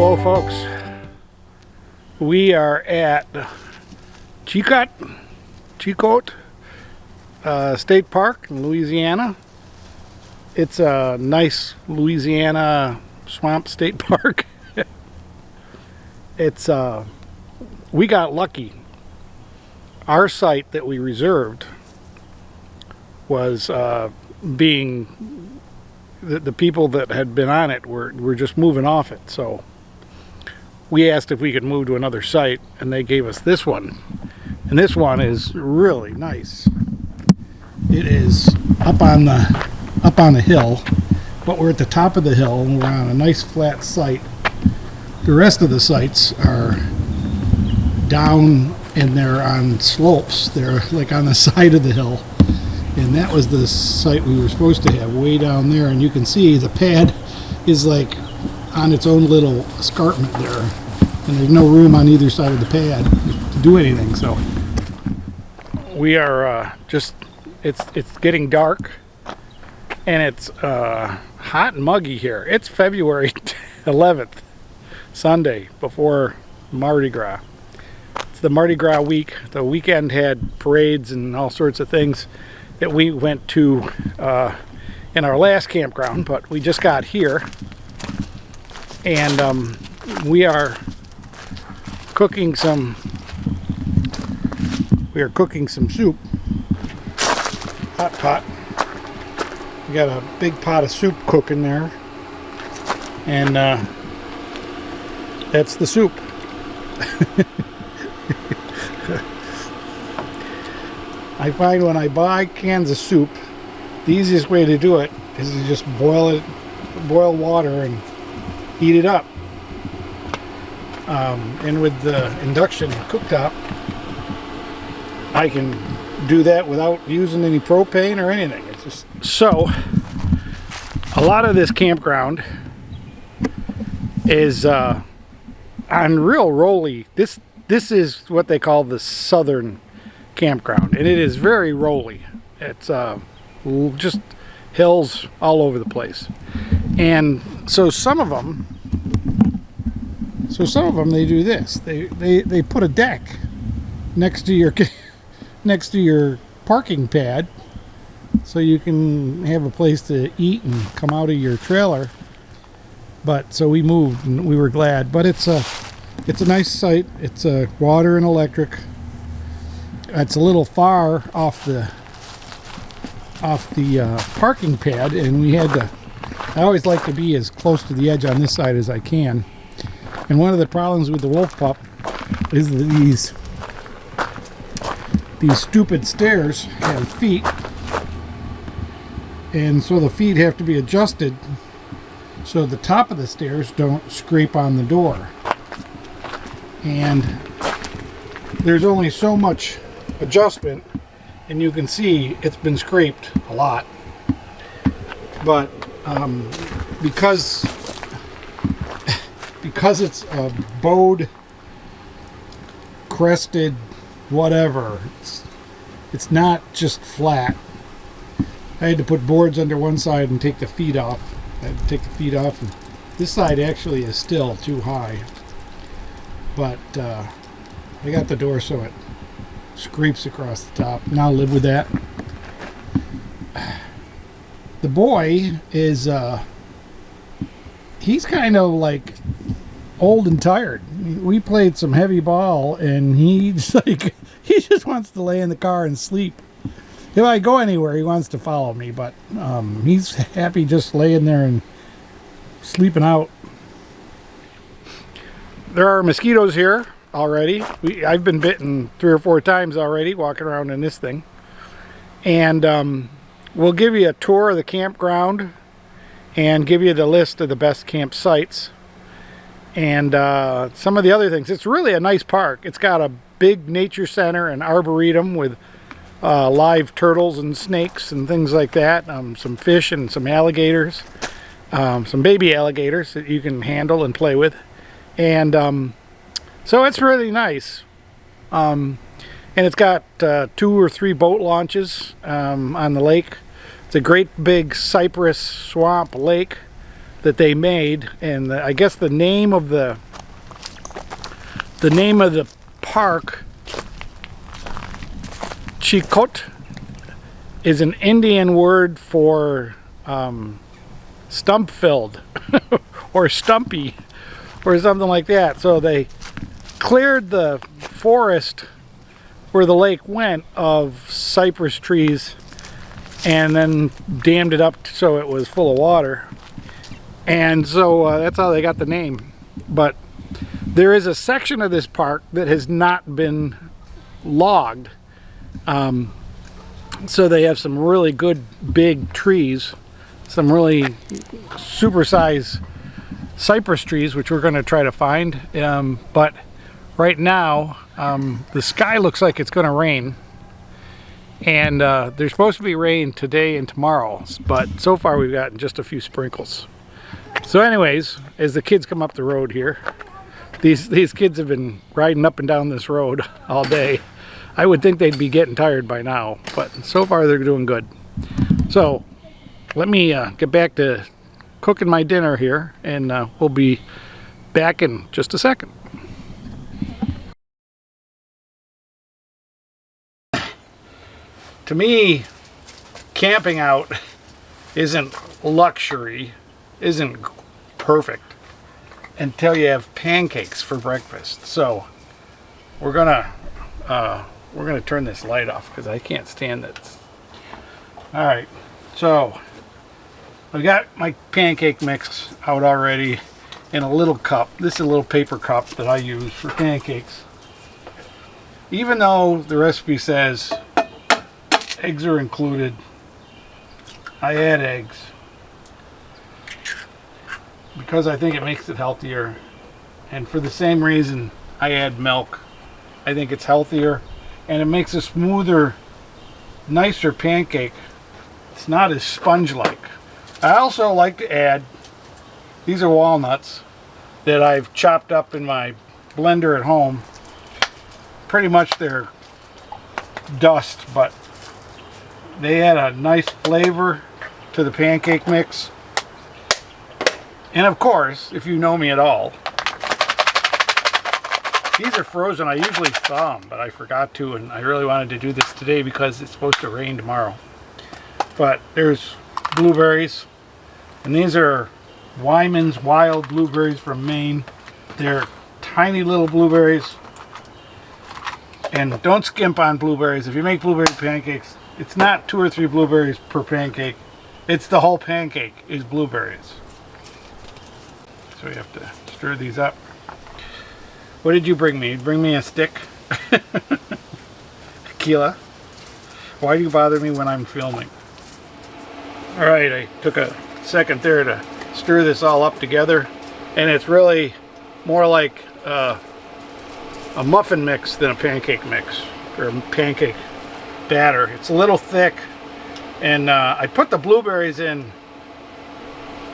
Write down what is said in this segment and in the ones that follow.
Hello folks, we are at Chicot State Park in Louisiana. It's a nice Louisiana swamp state park. It's we got lucky. Our site that we reserved was being the people that had been on it were just moving off it, so we asked if we could move to another site, and they gave us this one. And this one is really nice. It is up on the hill, but we're at the top of the hill and we're on a nice flat site. The rest of the sites are down and they're on slopes. They're like on the side of the hill. And that was the site we were supposed to have way down there, and you can see the pad is like on its own little escarpment there, and there's no room on either side of the pad to do anything. So we are it's getting dark, and it's hot and muggy here. It's February 11th, Sunday before Mardi Gras. It's the Mardi Gras week. The weekend had parades and all sorts of things that we went to in our last campground, but we just got here, and we are cooking some soup. Hot pot. We got a big pot of soup cooking there, and that's the soup. I find when I buy cans of soup, the easiest way to do it is to just boil water and heat it up. And with the induction cooktop, I can do that without using any propane or anything. It's just so. A lot of this campground is on real rolly. This is what they call the southern campground, and it is very rolly. It's just hills all over the place, and so some of them they do this. They put a deck next to your parking pad, so you can have a place to eat and come out of your trailer. But so we moved, and we were glad. But it's a nice site. It's water and electric. It's a little far off the parking pad, and we had to. I always like to be as close to the edge on this side as I can. And one of the problems with the wolf pup is that these stupid stairs have feet, and so the feet have to be adjusted so the top of the stairs don't scrape on the door. And there's only so much adjustment, and you can see it's been scraped a lot, but because it's a bowed, crested whatever, it's not just flat. I had to put boards under one side and take the feet off. I had to take the feet off, and this side actually is still too high, but I got the door so it scrapes across the top, and I'll live with that. The boy is he's kind of like old and tired. We played some heavy ball, and he just wants to lay in the car and sleep. If I go anywhere, he wants to follow me, but he's happy just laying there and sleeping out. There are mosquitoes here already. I've been bitten 3 or 4 times already walking around in this thing. And we'll give you a tour of the campground and give you the list of the best campsites and some of the other things. It's really a nice park. It's got a big nature center and arboretum with live turtles and snakes and things like that. Some fish and some alligators, some baby alligators that you can handle and play with. And so it's really nice. And it's got 2 or 3 boat launches on the lake. It's a great big cypress swamp lake that they made, and I guess the name of the park, Chicot, is an Indian word for stump-filled or stumpy or something like that. So they cleared the forest where the lake went of cypress trees and then dammed it up so it was full of water. And so that's how they got the name. But there is a section of this park that has not been logged. So they have some really good big trees, some really supersized cypress trees, which we're going to try to find. But right now, the sky looks like it's going to rain. And there's supposed to be rain today and tomorrow, but so far we've gotten just a few sprinkles. So anyways, as the kids come up the road here, these kids have been riding up and down this road all day. I would think they'd be getting tired by now, but so far they're doing good. So let me get back to cooking my dinner here, and we'll be back in just a second. To me, camping out isn't luxury, isn't perfect until you have pancakes for breakfast. So we're gonna turn this light off because I can't stand it. All right, so I've got my pancake mix out already in a little cup. This is a little paper cup that I use for pancakes. Even though the recipe says eggs are included, I add eggs because I think it makes it healthier, and for the same reason I add milk. I think it's healthier and it makes a smoother, nicer pancake. It's not as sponge-like. I also like to add, these are walnuts that I've chopped up in my blender at home. Pretty much they're dust, but they add a nice flavor to the pancake mix. And of course, if you know me at all, these are frozen. I usually thaw them, but I forgot to, and I really wanted to do this today because it's supposed to rain tomorrow. But there's blueberries, and these are Wyman's wild blueberries from Maine. They're tiny little blueberries, and don't skimp on blueberries. If you make blueberry pancakes, it's not 2 or 3 blueberries per pancake. It's the whole pancake is blueberries. So you have to stir these up. What did you bring me? You bring me a stick? Tequila? Why do you bother me when I'm filming? Alright, I took a second there to stir this all up together, and it's really more like a muffin mix than a pancake mix, or a pancake batter. It's a little thick, and I put the blueberries in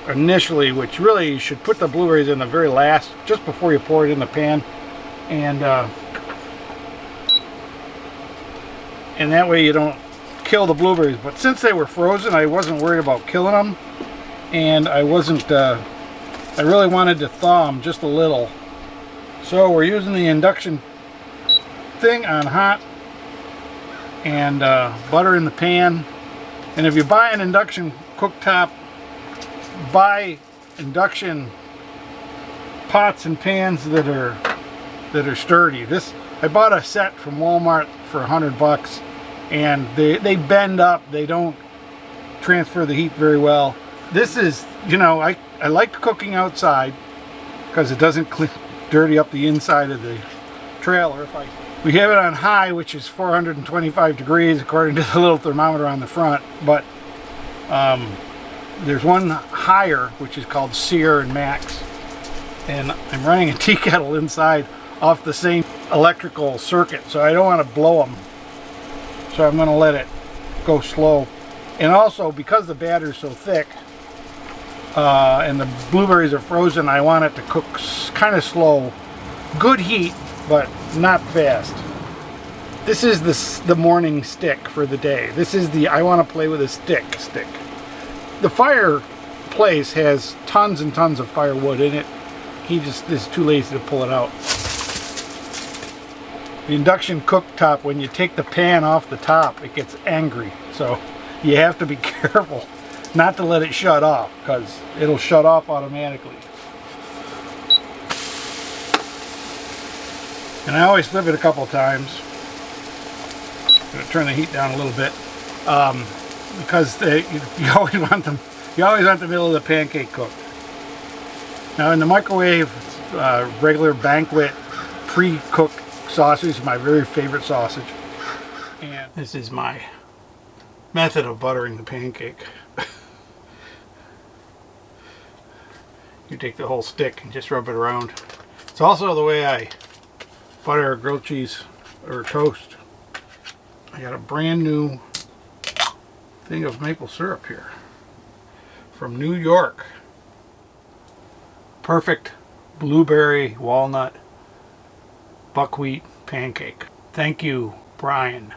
initially, which really you should put the blueberries in the very last, just before you pour it in the pan, and that way you don't kill the blueberries. But since they were frozen, I wasn't worried about killing them, and I really wanted to thaw them just a little. So we're using the induction thing on hot, and butter in the pan. And if you buy an induction cooktop, buy induction pots and pans that are sturdy. I bought a set from Walmart for $100, and they bend up. They don't transfer the heat very well. This is, you know, I like cooking outside because it doesn't dirty up the inside of the trailer. We have it on high, which is 425 degrees according to the little thermometer on the front, but there's one higher, which is called Sear and Max, and I'm running a tea kettle inside off the same electrical circuit, so I don't want to blow them, so I'm going to let it go slow. And also, because the batter's so thick and the blueberries are frozen, I want it to cook kind of slow. Good heat, but not fast. This is the morning stick for the day. This is the I want to play with a stick. The fire place has tons and tons of firewood in it. He just is too lazy to pull it out. The induction cooktop, when you take the pan off the top, it gets angry. So you have to be careful not to let it shut off, because it'll shut off automatically. And I always flip it a couple times. I'm going to turn the heat down a little bit, because you always want them. You always want the middle of the pancake cooked. Now in the microwave, regular banquet pre-cooked sausage is my very favorite sausage. And this is my method of buttering the pancake. You take the whole stick and just rub it around. It's also the way I butter grilled cheese or toast. I got a brand new thing of maple syrup here from New York. Perfect blueberry walnut buckwheat pancake. Thank you, Brian.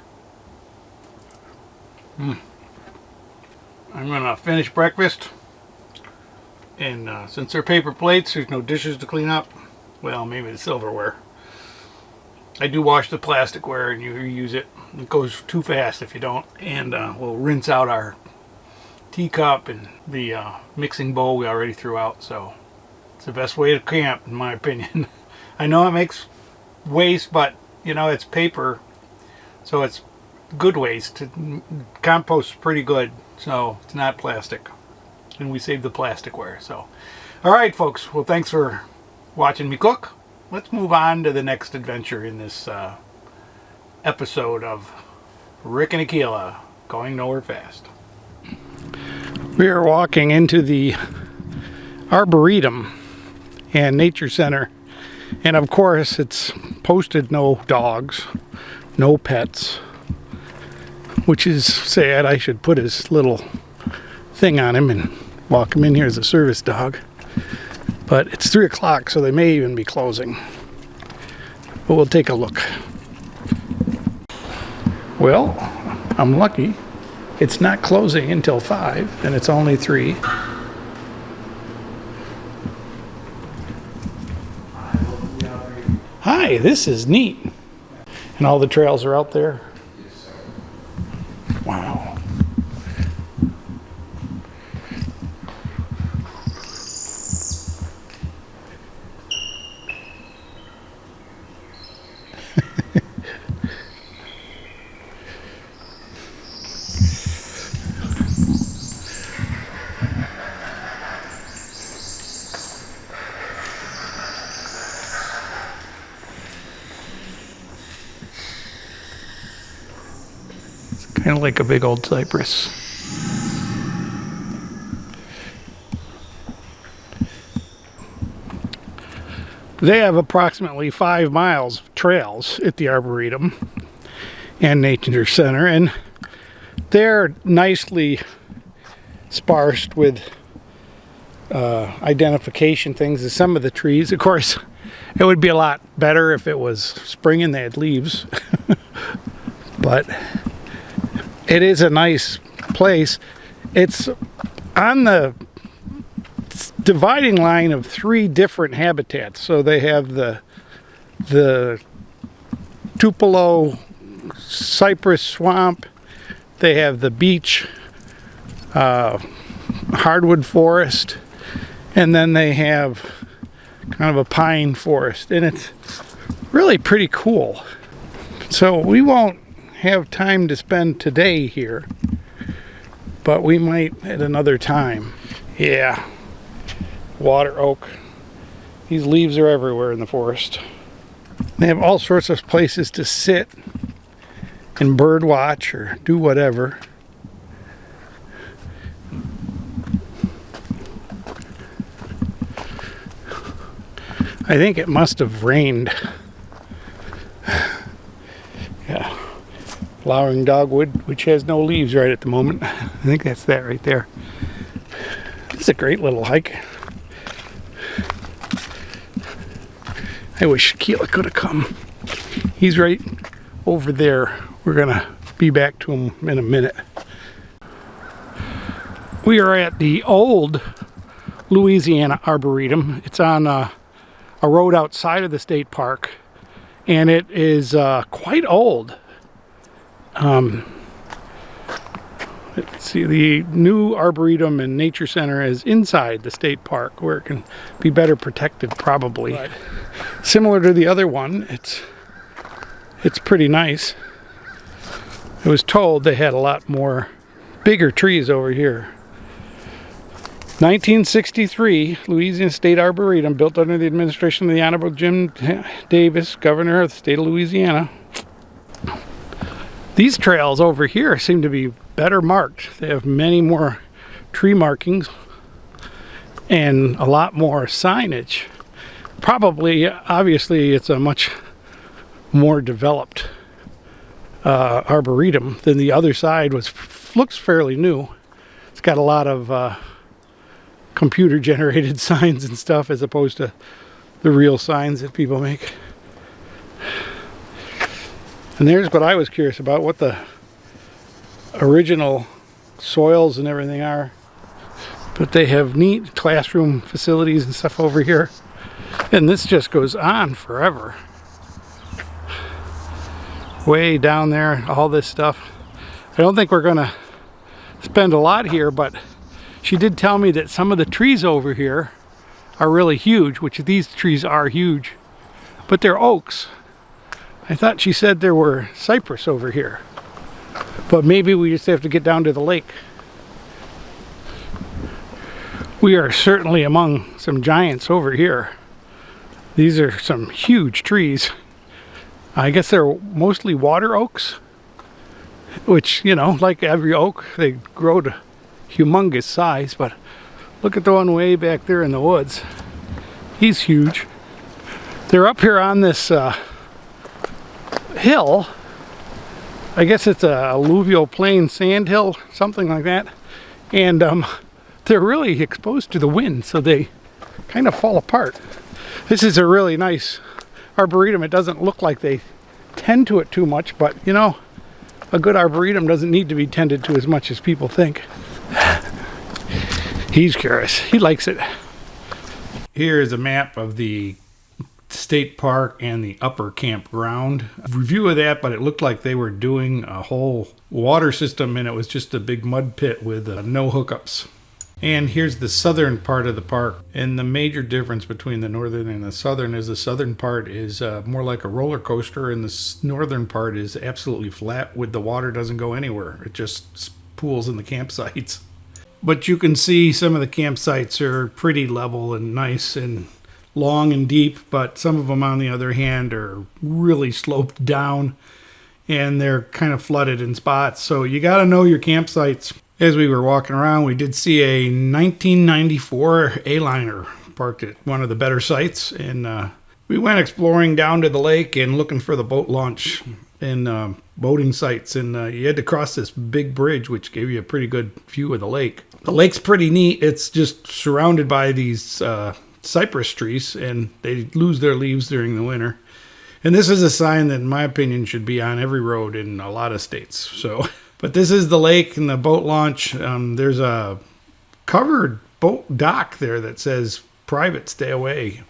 I'm gonna finish breakfast, and since they're paper plates, there's no dishes to clean up. Well, maybe the silverware. I do wash the plasticware and you reuse it. It goes too fast if you don't. And we'll rinse out our teacup and the mixing bowl we already threw out. So it's the best way to camp, in my opinion. I know it makes waste, but you know, it's paper, so it's good waste. Compost's pretty good, so it's not plastic. And we save the plasticware. So, all right, folks. Well, thanks for watching me cook. Let's move on to the next adventure in this episode of Rick and Aquila Going Nowhere Fast. We are walking into the Arboretum and Nature Center, and of course it's posted no dogs, no pets, which is sad. I should put his little thing on him and walk him in here as a service dog. But it's 3 o'clock, so they may even be closing. But we'll take a look. Well, I'm lucky. It's not closing until 5, and it's only 3. Hi, this is neat. And all the trails are out there. Wow. Kind of like a big old cypress. They have approximately 5 miles of trails at the Arboretum and Nature Center, and they're nicely sparsed with identification things of some of the trees. Of course, it would be a lot better if it was spring and they had leaves, but it is a nice place. It's on the dividing line of 3 different habitats. So they have the Tupelo cypress swamp, they have the beech hardwood forest, and then they have kind of a pine forest, and it's really pretty cool. So we won't have time to spend today here, but we might at another time. Yeah, water oak. These leaves are everywhere in the forest. They have all sorts of places to sit and bird watch or do whatever. I think it must have rained. Yeah. Flowering dogwood, which has no leaves right at the moment. I think that's that right there. This is a great little hike. I wish Keela could have come. He's right over there. We're gonna be back to him in a minute. We are at the old Louisiana Arboretum. It's on a road outside of the state park, and it is quite old. Let's see, the new Arboretum and Nature Center is inside the state park, where it can be better protected, probably. Right. Similar to the other one, it's pretty nice. I was told they had a lot more bigger trees over here. 1963, Louisiana State Arboretum, built under the administration of the Honorable Jim Davis, Governor of the state of Louisiana. These trails over here seem to be better marked. They have many more tree markings and a lot more signage. Probably, obviously, it's a much more developed arboretum than the other side looks fairly new. It's got a lot of computer generated signs and stuff as opposed to the real signs that people make. And there's what I was curious about, what the original soils and everything are. But they have neat classroom facilities and stuff over here. And this just goes on forever. Way down there, all this stuff. I don't think we're gonna spend a lot here, but she did tell me that some of the trees over here are really huge, which these trees are huge, but they're oaks. I thought she said there were cypress over here, but maybe we just have to get down to the lake. We are certainly among some giants over here. These are some huge trees. I guess they're mostly water oaks, which, you know, like every oak, they grow to humongous size, but look at the one way back there in the woods. He's huge. They're up here on this hill. I guess it's a alluvial plain sand hill, something like that. And they're really exposed to the wind, so they kind of fall apart. This is a really nice arboretum. It doesn't look like they tend to it too much, but you know, a good arboretum doesn't need to be tended to as much as people think. He's curious. He likes it. Here is a map of the state park and the upper campground. A review of that, but it looked like they were doing a whole water system and it was just a big mud pit with no hookups. And here's the southern part of the park. And the major difference between the northern and the southern is the southern part is more like a roller coaster, and the northern part is absolutely flat with the water doesn't go anywhere. It just pools in the campsites. But you can see some of the campsites are pretty level and nice and long and deep, but some of them on the other hand are really sloped down and they're kind of flooded in spots. So you got to know your campsites. As we were walking around, we did see a 1994 A-liner parked at one of the better sites, and we went exploring down to the lake and looking for the boat launch and boating sites, and you had to cross this big bridge which gave you a pretty good view of the lake. The lake's pretty neat. It's just surrounded by these cypress trees, and they lose their leaves during the winter. And this is a sign that, in my opinion, should be on every road in a lot of states. So, but this is the lake and the boat launch. There's a covered boat dock there that says "Private, stay away."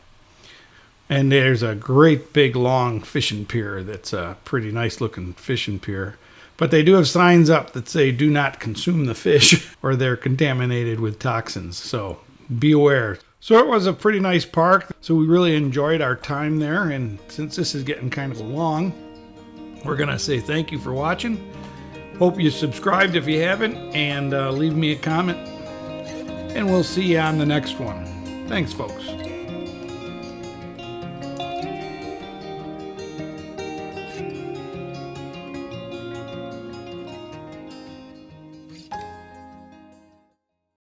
And there's a great big long fishing pier that's a pretty nice looking fishing pier. But they do have signs up that say "Do not consume the fish" or they're contaminated with toxins. So be aware. So it was a pretty nice park. So we really enjoyed our time there. And since this is getting kind of long, we're going to say thank you for watching. Hope you subscribed if you haven't, and leave me a comment. And we'll see you on the next one. Thanks, folks.